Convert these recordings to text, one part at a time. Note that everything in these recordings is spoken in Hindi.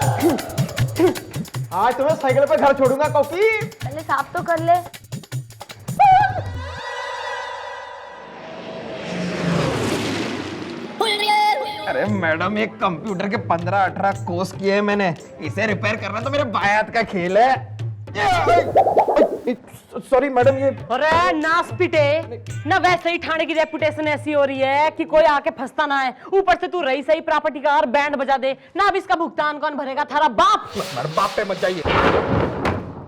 आज तुम्हें साइकिल पे घर छोड़ूंगा कॉफी। पहले साफ तो कर ले। अरे मैडम, एक कंप्यूटर के 15-18 कोर्स किए हैं मैंने, इसे रिपेयर करना तो मेरे बायात का खेल है। सॉरी मैडम, ये अरे नास पिटे ना, वैसे ही थाने की रेपुटेशन ऐसी हो रही है कि कोई आके फंसता ना है, ऊपर से तू रही सही प्रॉपर्टी का और बैंड बजा दे ना। अब इसका भुगतान कौन भरेगा? थारा बाप। मेरे बाप पे मत जाइए।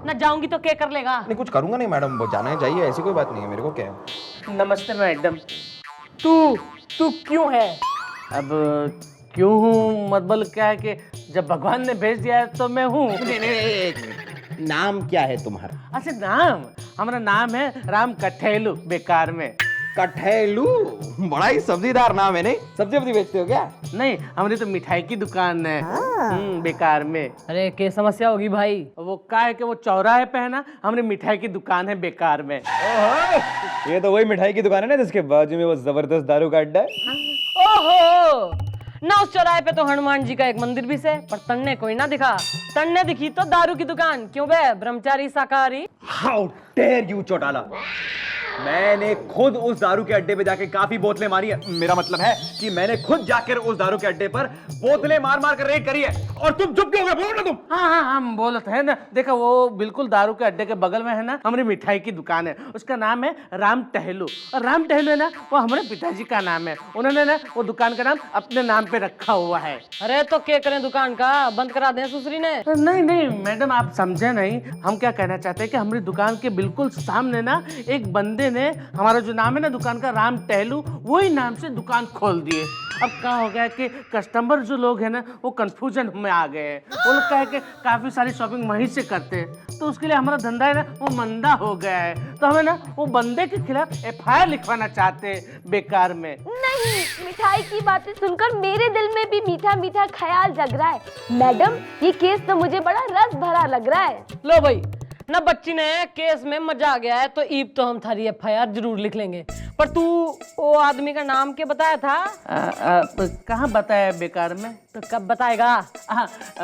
ना जाऊंगी तो क्या कर लेगा? नहीं कुछ करूंगा नहीं मैडम, वो जाना है जाइए, ऐसी कोई बात नहीं है, मेरे को क्या है। नमस्ते मैडम। तू तू क्यों है? अब क्यों हूँ मतलब क्या है कि जब भगवान ने भेज दिया है तो मैं हूँ। नाम क्या है तुम्हारा? अच्छा नाम, हमारा नाम है राम कठेलू बेकार में। कठेलू, बड़ा ही सब्जीदार नाम है। नहीं सब्जी वब्जी बेचते हो क्या? नहीं, हमारी तो मिठाई की दुकान है बेकार में। अरे क्या समस्या होगी भाई? वो क्या है कि वो चौराहे पे है ना, हमारी मिठाई की दुकान है बेकार में। ये तो वही मिठाई की दुकान है ना जिसके बाजू में वो जबरदस्त दारू का अड्डा है। ओहो ना, उस चौराहे पे तो हनुमान जी का एक मंदिर भी है, पर तन्ने कोई ना दिखा। तन्ने दिखी तो दारू की दुकान। क्यों बे ब्रह्मचारी शाकाहारी? हाउ डेयर यू चौटाला, मैंने खुद उस दारू के अड्डे पे जाके काफी बोतलें मारी है। मेरा मतलब है कि मैंने खुद जाकर उस दारू के अड्डे पर बोतलें मार मार कर रेड करी है, और तुम चुप क्यों हो गए? बोलो ना तुम। हाँ, हम बोलत है ना। देखो वो बिल्कुल दारू के अड्डे के बगल में है ना हमारी मिठाई की दुकान है, उसका नाम है राम टहलू। और राम टहलू है ना, वो हमारे पिताजी का नाम है, उन्होंने ना वो दुकान का नाम अपने नाम पे रखा हुआ है। अरे तो क्या करें, दुकान का बंद करा दें सुसरी ने? नहीं मैडम, आप समझे नहीं। हम क्या कहना चाहते हैं कि हमारी दुकान के बिल्कुल सामने ना एक बंदे ने हमारा जो नाम है ना दुकान का राम टहलू, वही नाम से दुकान खोल दिए। अब क्या हो गया कि कस्टमर जो लोग हैं ना वो कंफ्यूजन में आ गए हैं। वो लोग क्या है कि काफी सारी शॉपिंग वहीं से करते हैं, तो उसके लिए हमारा धंधा है ना वो मंदा हो गया है। तो हमें ना वो बंदे के खिलाफ FIR लिखवाना चाहते हैं बेकार में। नहीं, मिठाई की बातें सुनकर मेरे दिल में भी मीठा मीठा ख्याल जग रहा है। मैडम, ये केस तो मुझे बड़ा रस भरा लग रहा है। लो भाई ना, बच्ची ने केस में मजा आ गया है तो ईब तो हम थारी FIR जरूर लिख लेंगे। पर तू वो आदमी का नाम क्या बताया था? कहाँ बताया बेकार में? तो कब बताएगा?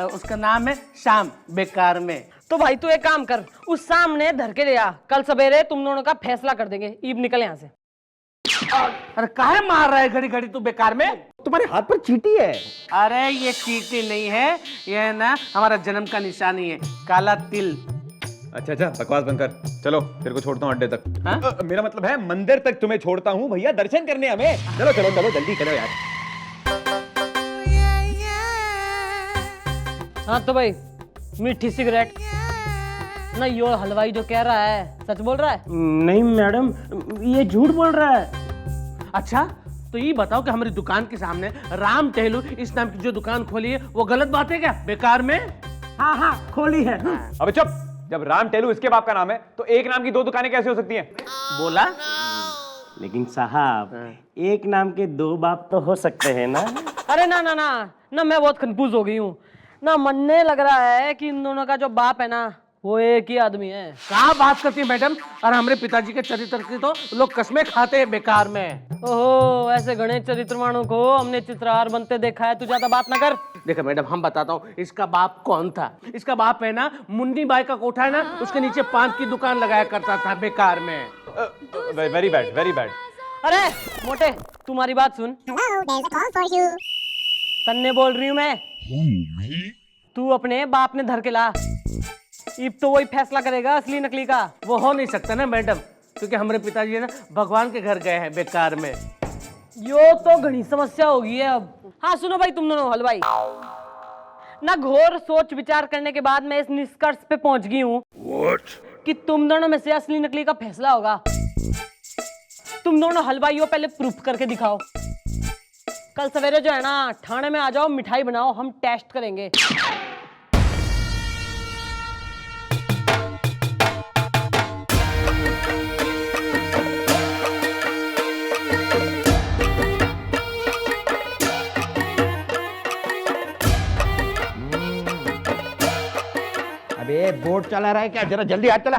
उसका नाम है श्याम बेकार में। तो भाई तू एक काम कर, उस सामने धर के ले आ, कल सवेरे तुम दोनों का फैसला कर देंगे। ईब निकल यहाँ से। अरे काहे मार रहा है घड़ी घड़ी तू बेकार में? तुम्हारे हाथ पर चींटी है। अरे ये चींटी नहीं है, ये ना हमारा जन्म का निशानी है, काला तिल। अच्छा बकवास बंद कर, चलो तेरे को छोड़ता हूँ अड्डे तक। हाँ? मेरा मतलब है मंदिर तक तुम्हें छोड़ता हूँ भैया, दर्शन करने हमें। चलो चलो चलो जल्दी चलो यार। हाँ तो भाई मीठी सिगरेट ना, यो हलवाई जो कह रहा है सच बोल रहा है? नहीं मैडम, ये झूठ बोल रहा है। अच्छा तो ये बताओ कि हमारी दुकान के सामने राम टहलू इस नाम की जो दुकान खोली है वो गलत बात है क्या बेकार में? हाँ खोली है। अबे चुप, जब राम टेलू इसके बाप का नाम है तो एक नाम की दो दुकानें कैसे हो सकती हैं? बोला। लेकिन साहब, एक नाम के दो बाप तो हो सकते हैं ना। अरे ना ना ना ना, मैं बहुत कंफ्यूज हो गई हूँ ना। मनने लग रहा है कि इन दोनों का जो बाप है ना वो एक ही आदमी है। क्या बात करती है मैडम? और हमारे पिताजी के चरित्र की तो लोग कसमें खाते हैं बेकार में। ओहो, ऐसे गणेश चरित्रवाणों को हमने चित्रहार बनते देखा है, तू ज्यादा बात ना कर। देखो मैडम, हम बताता हूँ इसका बाप कौन था। इसका बाप है ना मुन्नी बाई का कोठा है ना, उसके नीचे पान की दुकान लगाया करता था बेकार में। Very bad very bad. अरे मोटे, तुम्हारी बात सुन। तन्ने बोल रही हूँ मैं। तू अपने बाप ने धर के ला, इब तो वही फैसला करेगा असली नकली का। वो हो नहीं सकता ना मैडम, क्योंकि हमारे पिताजी है ना भगवान के घर गए हैं बेकार में। यो तो घनी समस्या होगी है अब। हाँ सुनो भाई, तुम दोनों हलवाई ना, घोर सोच विचार करने के बाद मैं इस निष्कर्ष पे पहुंच गई हूँ कि तुम दोनों में से असली नकली का फैसला होगा। तुम दोनों हलवाइयों पहले प्रूफ करके दिखाओ। कल सवेरे जो है ना थाने में आ जाओ, मिठाई बनाओ, हम टेस्ट करेंगे। अबे बोट चला रहा है क्या? जरा जल्दी हाथ चला।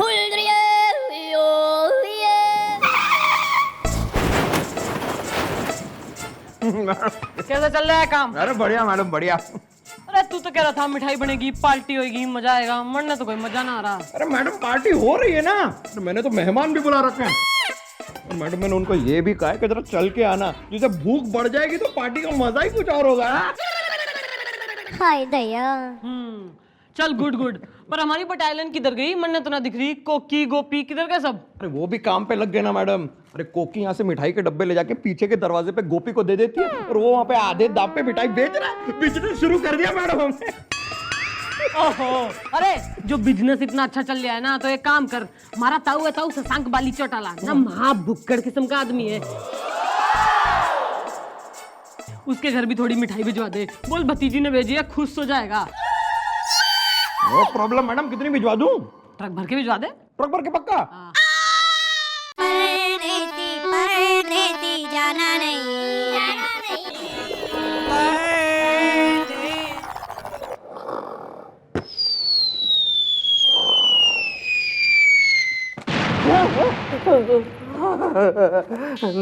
कैसा चल रहा है काम? अरे बढ़िया मैडम बढ़िया। अरे तू तू तो कह रहा था मिठाई बनेगी, पार्टी होगी, मजा आएगा। मरने तो कोई मजा ना आ रहा। अरे मैडम पार्टी हो रही है ना, तो मैंने तो मेहमान भी बुला रखे हैं। और मैडम मैंने उनको ये भी कहा है कि जरा चल के आना, जिसे भूख बढ़ जाएगी तो पार्टी का मजा ही कुछ और होगा। हाय दया। चल गुड गुड। पर हमारी बटालियन किधर गई? मन्ने तो ना दिख रही। कोकी गोपी किधर गए सब? अरे वो भी काम पे लग गए ना मैडम। अरे कोकी यहाँ से मिठाई के डब्बे ले जाके पीछे के दरवाजे पे गोपी को दे देती है, और वो वहाँ पे आधे दाम पे मिठाई बेच रहा है। बिजनेस शुरू कर दिया मैडम हमने। ओहो, अरे जो बिजनेस इतना अच्छा चल रहा है ना, तो एक काम कर, हमारा ताऊ है, ताऊ शशांक बाली चौटाला ना, महा भुक्कड़ किस्म का आदमी है। उसके घर भी थोड़ी मिठाई भिजवा दे। बोल भतीजी ने भेजी है, खुश हो जाएगा। नो प्रॉब्लम मैडम, कितनी भिजवा दूं? ट्रक भर के भिजवा दे। ट्रक भर के पक्का? परदेसी जाना नहीं, जाना नहीं।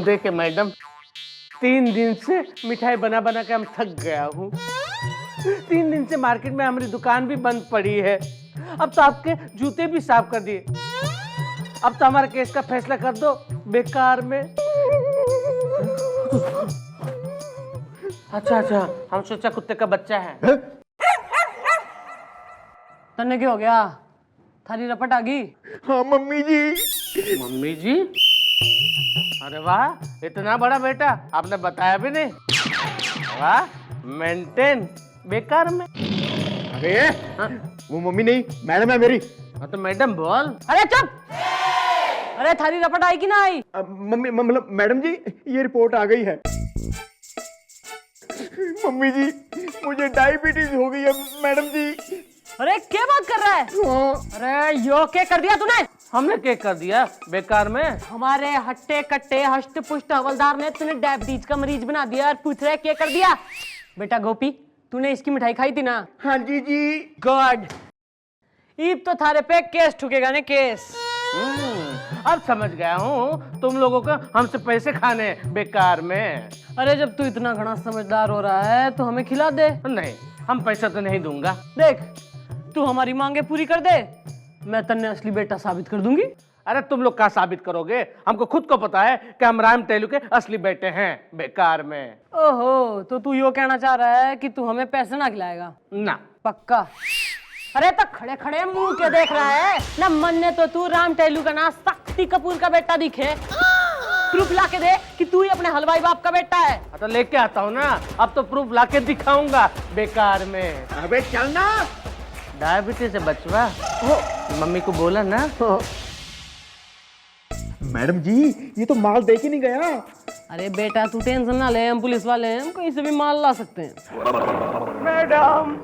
देखिए मैडम, 3 दिन से मिठाई बना बना के हम थक गया हूँ। 3 दिन से मार्केट में हमारी दुकान भी बंद पड़ी है। अब तो आपके जूते भी साफ कर दिए। अब तो हमारे केस का फैसला कर दो बेकार में। अच्छा, हम सोचा कुत्ते का बच्चा है। तन्ने क्या हो गया? थारी रपट आ गई? हाँ मम्मी जी। मम्मी जी? अरे वाह, इतना बड़ा बेटा, आपने बताया भी नहीं। वाह, मेंटेन बेकार में। अरे वो मम्मी नहीं, मैडम है मेरी। हाँ तो मैडम बोल। अरे चुप! अरे थारी रपट आई कि ना आई? मम्मी मतलब मैडम जी, ये रिपोर्ट आ गई है। मम्मी जी, मुझे डायबिटीज हो गई है मैडम जी। अरे क्या बात कर रहा है? अरे यो क्या कर दिया तूने? हमने क्या कर दिया बेकार में? हमारे हट्टे कट्टे हष्ट पुष्ट हवलदार ने तूने डायबिटीज का मरीज बना दिया और पूछ रहे क्या कर दिया? बेटा गोपी, तूने इसकी मिठाई खाई थी ना? हाँ जी जी। गुड। ईब तो थारे पे केस ठुकेगा ने, केस। अब समझ गया हूँ तुम लोगों को हमसे पैसे खाने बेकार में। अरे जब तू इतना घना समझदार हो रहा है तो हमें खिला दे। नहीं, हम पैसा तो नहीं दूंगा। देख, तू हमारी मांगे पूरी कर दे, मैं तन्ने असली बेटा साबित कर दूंगी। अरे तुम लोग क्या साबित करोगे? हमको खुद को पता है कि हम राम टेलू के असली बेटे हैं बेकार में। ओहो, तो तू यो कहना चाह रहा है कि तू हमें पैसे ना खिलाएगा? ना। पक्का? अरे तो खड़े खड़े मुंह के देख रहा है ना? मन ने तो तू राम टेलू का ना शक्ति कपूर का बेटा दिखे। प्रूफ ला के दे कि तू ही अपने हलवाई बाप का बेटा है। तो लेके आता हूँ ना, अब तो प्रूफ लाके दिखाऊंगा बेकार में। अबे चलना। डायबिटीज से बचवा, मम्मी को बोला ना। मैडम जी, ये तो माल दे के नहीं गया। अरे बेटा तू टेंशन ना ले, हम पुलिस वाले हैं, हम कहीं से भी माल ला सकते हैं। मैडम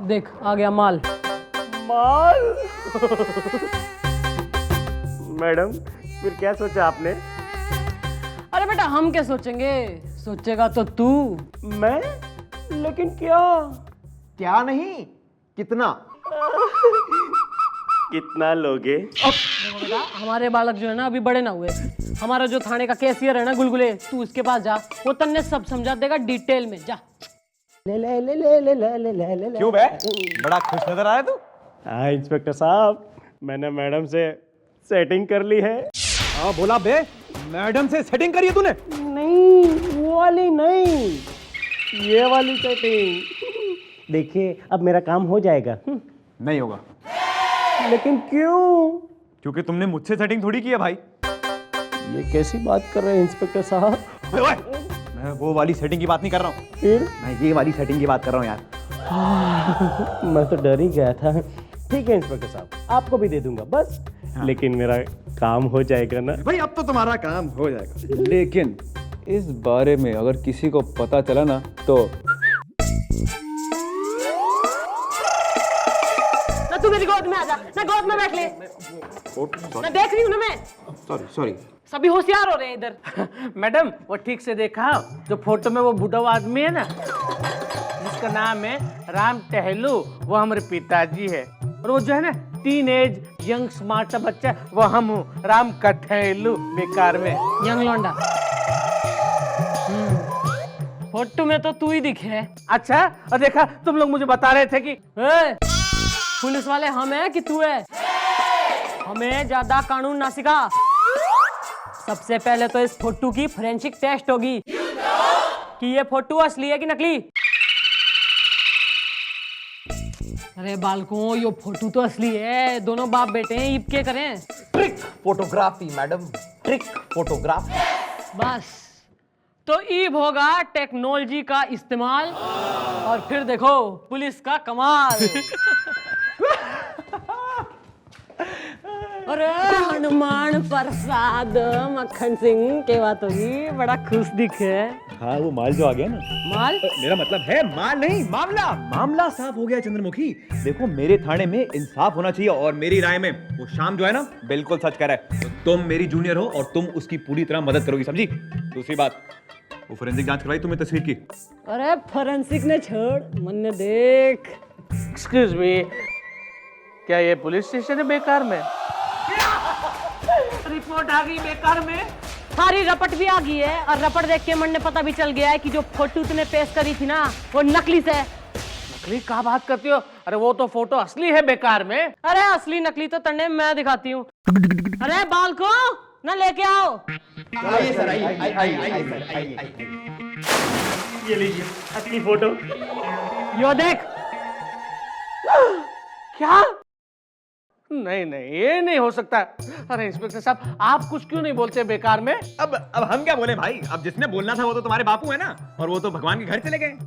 देख आ गया माल। माल। मैडम, फिर क्या सोचा आपने? अरे बेटा हम क्या सोचेंगे, सोचेगा तो तू। मैं? लेकिन क्या? क्या नहीं, कितना? कितना लोगे? देखो बेटा, हमारे बालक जो है ना अभी बड़े ना हुए। हमारा जो थाने का कैशियर है ना गुलगुले, तू उसके पास जा, वो तन्ने सब समझा देगा डिटेल में। जा। क्यों बे, बड़ा खुश नजर आया तू? हाँ इंस्पेक्टर साहब, मैंने मैडम से सेटिंग कर ली है। हाँ बोला बे, मैडम से सेटिंग करी है तूने? नहीं, वो वाली नहीं, ये वाली सेटिंग। देखिए, अब मेरा काम हो जाएगा। नहीं होगा। लेकिन क्यों? क्योंकि तुमने मुझसे सेटिंग थोड़ी की है भाई। ये कैसी बात कर रहे हैं इंस्पेक्टर साहब? मैं वो वाली सेटिंग की बात नहीं कर रहा हूँ, फिर? मैं ये वाली सेटिंग की बात कर रहा हूँ यार। मैं तो डर ही गया था। ठीक है इंस्पेक्टर साहब, आपको भी दे दूंगा बस। हाँ। लेकिन मेरा काम हो जाएगा ना? भाई अब तो तुम्हारा काम हो जाएगा, लेकिन इस बारे में अगर किसी को पता चला ना तो ना तू मेरी गोद में आ जा, ना गोद में बैठ ले। ना देख रही हूँ ना मैं। सॉरी। सभी होशियार हो रहे हैं इधर। मैडम वो ठीक से देखा, जो फोटो में वो बूढ़ा आदमी है ना, जिसका नाम है राम टहलू, वो हमारे पिताजी है। और वो जो है ना टीन एज यंग स्मार्ट सा बच्चा, वो हम हूँ राम कठेलू बेकार में। यंग लौंडा। फोटो में तो तू ही दिखे। अच्छा, और देखा तुम लोग मुझे बता रहे थे कि पुलिस वाले हम हैं कि तू है? हमें ज्यादा कानून ना सिखा। सबसे पहले तो इस फोटो की फोरेंसिक टेस्ट होगी कि ये फोटो असली है कि नकली। अरे बालकों, ये फोटो तो असली है, दोनों बाप बेटे हैं, इब के करें? Trick photography madam, trick photography. बस तो ईब होगा टेक्नोलॉजी का इस्तेमाल, और फिर देखो पुलिस का कमाल। अरे हनुमान प्रसाद मक्खन सिंह के बात होगी, बड़ा खुश दिखे। हाँ, वो माल जो आ गया ना। माल? मेरा मतलब है माल नहीं, मामला। मामला साफ हो गया चंद्रमुखी। देखो, मेरे थाने में इंसाफ होना चाहिए, और मेरी राय में वो शाम जो है ना, बिल्कुल सच कह रहा है। तो तुम मेरी जूनियर हो और तुम उसकी पूरी तरह मदद करोगी, समझी? दूसरी बात, वो फोरेंसिक जांच करवाई तुमने तस्वीर की? अरे फोरेंसिक ने छोड़, मन ने देख। एक्सक्यूज मी, क्या ये पुलिस स्टेशन है बेकार में? रिपोर्ट आ गई बेकार में। सारी रपट भी आ गई है, और रपट देख के मन ने पता भी चल गया है कि जो फोटो तूने पेश करी थी ना, वो नकली से। नकली क्या बात करती हो? अरे वो तो फोटो असली है बेकार में। अरे असली नकली तो तन्ने मैं दिखाती हूँ। अरे बालको, ना लेके आओ। आइए सर, आइए। ये लीजिए असली फोटो। यो देख। क्या? नहीं नहीं, ये नहीं हो सकता। अरे इंस्पेक्टर साहब, आप कुछ क्यों नहीं बोलते बेकार में? अब हम क्या बोले भाई? अब जिसने बोलना था वो तो तुम्हारे बापू है ना, और वो तो भगवान के घर चले गए।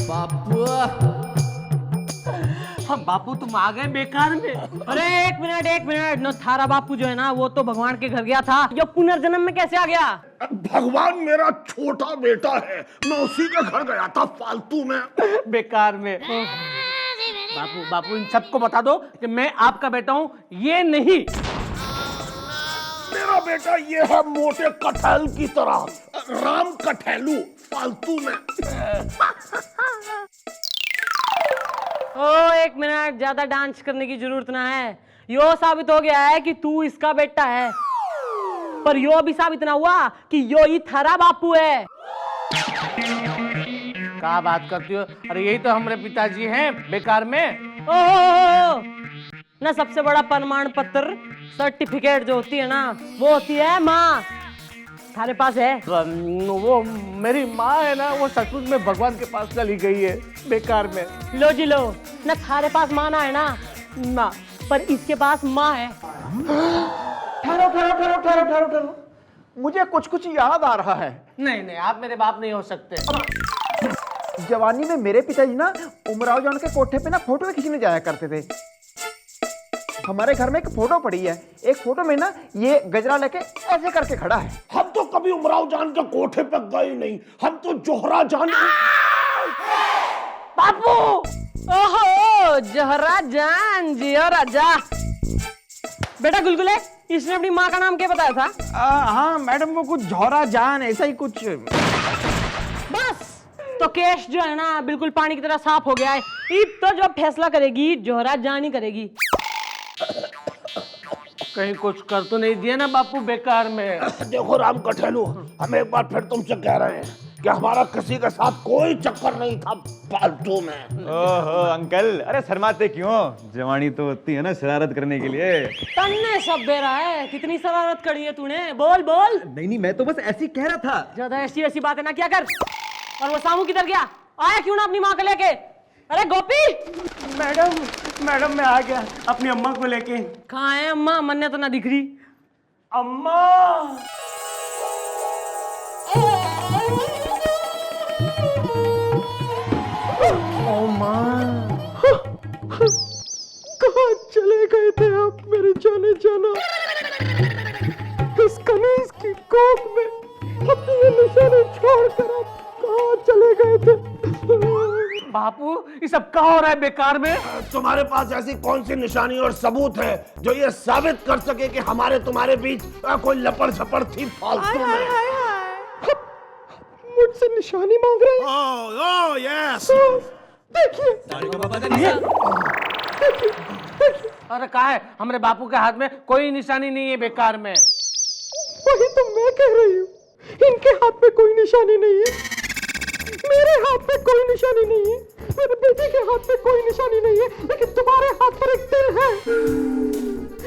बापू, हम बापू तुम आ गए बेकार में। अरे एक मिनट, न थारा बापू जो है ना, वो तो भगवान के घर गया था, ये पुनर्जन्म में कैसे आ गया? भगवान मेरा छोटा बेटा है, मैं उसी के घर गया था फालतू में। बेकार में। बापू बापू, इन सबको बता दो कि मैं आपका बेटा हूँ, ये नहीं। मेरा बेटा ये है मोटे कटहल की तरह, राम कटहलू, फालतू में। ओ एक मिनट, ज्यादा डांस करने की जरूरत ना है। यो साबित हो गया है कि तू इसका बेटा है, पर यो भी साबित ना हुआ कि यो ही थारा बापू है। क्या बात करती हो? अरे यही तो हमारे पिताजी हैं बेकार में। ओह, ना सबसे बड़ा प्रमाण पत्र, सर्टिफिकेट जो होती है ना, वो होती है माँ। थारे पास है? वो मेरी माँ है ना, वो सचमुच में भगवान के पास चली गई है बेकार में। लो जी लो, ना थारे पास माँ ना है ना, ना, पर इसके पास माँ है। ठहरो। मुझे कुछ याद आ रहा है। नहीं नहीं, आप मेरे बाप नहीं हो सकते। जवानी में मेरे पिताजी ना उमराव जान के कोठे पे ना फोटो खींचने जाया करते थे। हमारे घर में एक फोटो पड़ी है, एक फोटो में ना ये गजरा लेके ऐसे करके खड़ा है। हम तो कभी उमराव जान के कोठे पे गए नहीं, हम तो जोहरा जान। बापू, ओहो, जोहरा जान, जियो राजा। बेटा गुलगुले, इसने अपनी माँ का नाम क्या बताया था? हाँ मैडम, वो कुछ जोहरा जान ऐसा ही कुछ। बस तो केस जो है ना, बिल्कुल पानी की तरह साफ हो गया है। ईद तो जो फैसला करेगी, जोहरा जान ही करेगी। कहीं कुछ कर तो नहीं दिया ना बापू बेकार में? देखो राम कटहलू, हम एक बार फिर तुमसे कह रहे हैं कि हमारा किसी के साथ कोई चक्कर नहीं था फालतू में। ओहो अंकल, अरे शर्माते क्यों? जवानी तो होती है ना शरारत करने के लिए। तन्ने सब दे रहा है, कितनी शरारत करी है तूने? बोल बोल। नहीं, मैं तो बस ऐसे ही कह रहा था। ज्यादा ऐसी ऐसी बातें ना क्या कर। और वो सामू किधर गया? आया क्यों ना अपनी माँ को लेके? अरे गोपी। मैडम मैं आ गया अपनी अम्मा को लेके। कहाँ है अम्मा? मन्ने तो ना दिख रही। अम्मा, ओ माँ, कहाँ चले गए थे आप मेरे जाने जाना? इस कमीज की कोख में अपने निशाने छोड़कर आप कहाँ चले गए थे? बापू, ये सब क्या हो रहा है बेकार में? तुम्हारे पास ऐसी कौन सी निशानी और सबूत है जो ये साबित कर सके कि हमारे तुम्हारे बीच कोई लपड़ झपड़ थी फालतू में? मुझसे निशानी मांग रहे हैं? Oh yes. देखिए, अरे कहा है, हमारे बापू के हाथ में कोई निशानी नहीं है बेकार में। वही तो मैं कह रही हूँ, इनके हाथ में कोई निशानी नहीं है, मेरे हाथ में कोई निशानी नहीं है, मेरे बेटे के हाथ में कोई निशानी नहीं है, लेकिन तुम्हारे हाथ पर एक तिल है।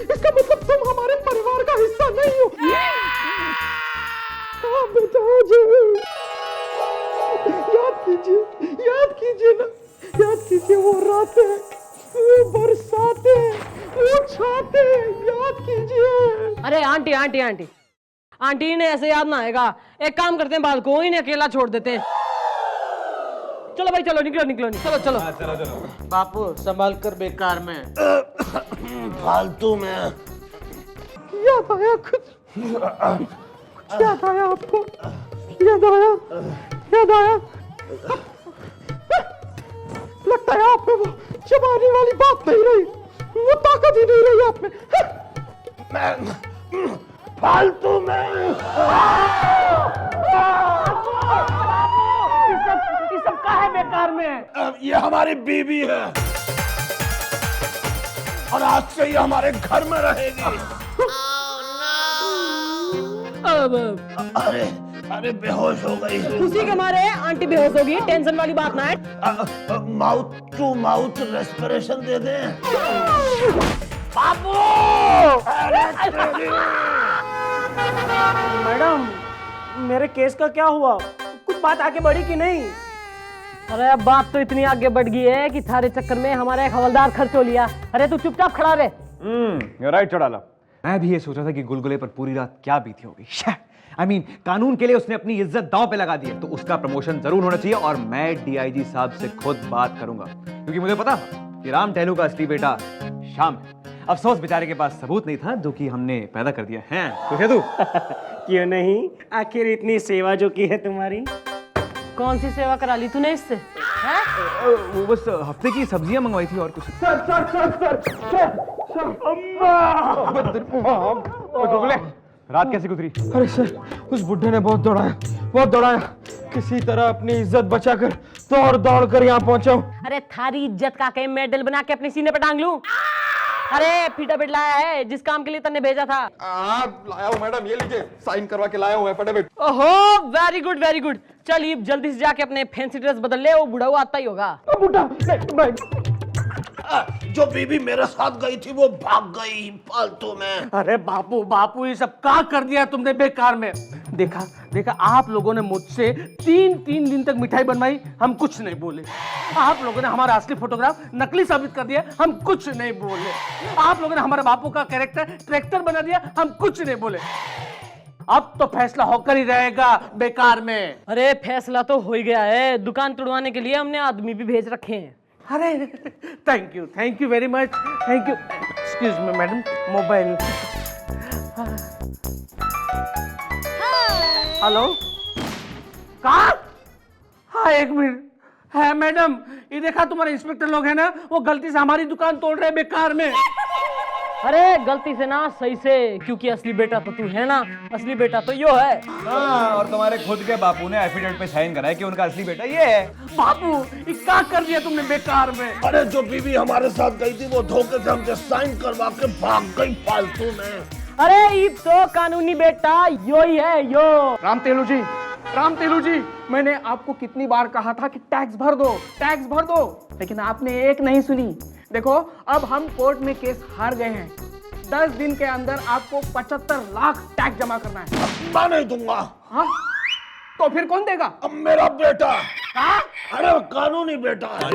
इसका मतलब तुम हमारे परिवार का हिस्सा नहीं हो। हाँ बेटा जी, याद कीजिए ना, याद कीजिए वो रातें, वो बरसातें, वो छाते, याद कीजिए। अरे आंटी आंटी आंटी आंटी ने ऐसे याद ना आएगा। एक काम करते हैं, बाल को इन्हें अकेला छोड़ देते हैं। चलो भाई चलो, निकलो निकलो चलो चलो। बापू संभाल कर, बेकार में फालतू में याद आया कुछ? याद आया आपको? याद आया? याद आया? लगता है आप में वो जवानी वाली बात नहीं रही, वो ताकत ही नहीं रही आप में। मैं फालतू में ये सब का है बेकार में। ये हमारी बीवी है और आज से ये हमारे घर में रहेगी। अरे अरे बेहोश हो गई है। खुशी के मारे आंटी बेहोश होगी, टेंशन वाली बात ना है। माउथ टू माउथ रेस्पिरेशन दे दे। बाबू मैडम, मेरे केस का क्या हुआ? कुछ बात आगे बढ़ी कि नहीं? अरे अब बात तो इतनी आगे बढ़ गई है कि थारे चक्कर में हमारा एक हवलदार खर्च हो लिया। अरे तू चुपचाप खड़ा रहे। राइट चौड़ाला, मैं भी ये सोच रहा था कि गुलगुले पर पूरी रात क्या बीती होगी। I mean, कानून के लिए उसने अपनी इज्जत दांव पे लगा दी है, तो उसका प्रमोशन जरूर होना चाहिए और मैं डीआईजी साहब से खुद बात करूंगा, क्योंकि मुझे पता कि राम टहलू का असली बेटा श्याम है। अफसोस बेचारे के पास सबूत नहीं था, जो कि हमने पैदा कर दिया है। तो है तू क्यों नहीं, आखिर इतनी सेवा जो की है तुम्हारी। कौन सी सेवा करा ली तूने इससे? वो बस हफ्ते की सब्जियां मंगवाई थी और कुछ। गुलगुले, रात कैसी गुजरी? अरे सर, उस बुड्ढे ने बहुत दौड़ाया, किसी तरह अपनी इज्जत बचाकर दौड़ कर यहाँ पहुंचा हूँ। अरे थारी इज्जत का के मेडल बना के अपने सीने पे टांग लूं? अरे फीटाफिट लाया है जिस काम के लिए तन्ने भेजा था। लाया हूँ मैडम, ये लीजिए, साइन करवा के लाया हूँ फटाफट। ओहो वेरी गुड वेरी गुड। चल ये जल्दी से जाके अपने फैंसी ड्रेस बदल ले, वो बुढ़ा हुआ आता ही होगा। बुड्ढा जो बीबी मेरे साथ गई थी वो भाग गई फालतू में। अरे बापू ये सब क्या कर दिया तुमने बेकार में। देखा आप लोगों ने मुझसे तीन दिन तक मिठाई बनवाई, हम कुछ नहीं बोले। आप लोगों ने हमारा असली फोटोग्राफ नकली साबित कर दिया, हम कुछ नहीं बोले। आप लोगों ने हमारे बापू का कैरेक्टर ट्रैक्टर बना दिया, हम कुछ नहीं बोले। अब तो फैसला होकर ही रहेगा बेकार में। अरे फैसला तो हो ही गया है, दुकान तुड़वाने के लिए हमने आदमी भी भेज रखे हैं। अरे thank you very much, thank you. Excuse me madam, mobile. Hello, कहाँ? हाँ एक मिनट। है मैडम, ये देखा तुम्हारे इंस्पेक्टर लोग हैं ना, वो गलती से हमारी दुकान तोड़ रहे बेकार में। अरे गलती से ना, सही से, क्योंकि असली बेटा तो तू है ना, असली बेटा तो यो है। हाँ, और तुम्हारे खुद के बापू ने एफिडेविट पे साइन कराया कि उनका असली बेटा ये है। बापू ये क्या कर दिया तुमने बेकार में। अरे जो बीवी हमारे साथ गई थी वो धोखे से हमसे साइन करवा के भाग गई फालतू में। अरे ये तो कानूनी बेटा यो ही है यो। राम तेलू जी, मैंने आपको कितनी बार कहा था कि टैक्स भर दो, लेकिन आपने एक नहीं सुनी। देखो, अब हम कोर्ट में केस हार गए हैं। 10 दिन के अंदर आपको 75 लाख टैक्स जमा करना है। मैं नहीं दूंगा। हाँ? तो फिर कौन देगा? अब मेरा बेटा। अरे कानूनी बेटा है।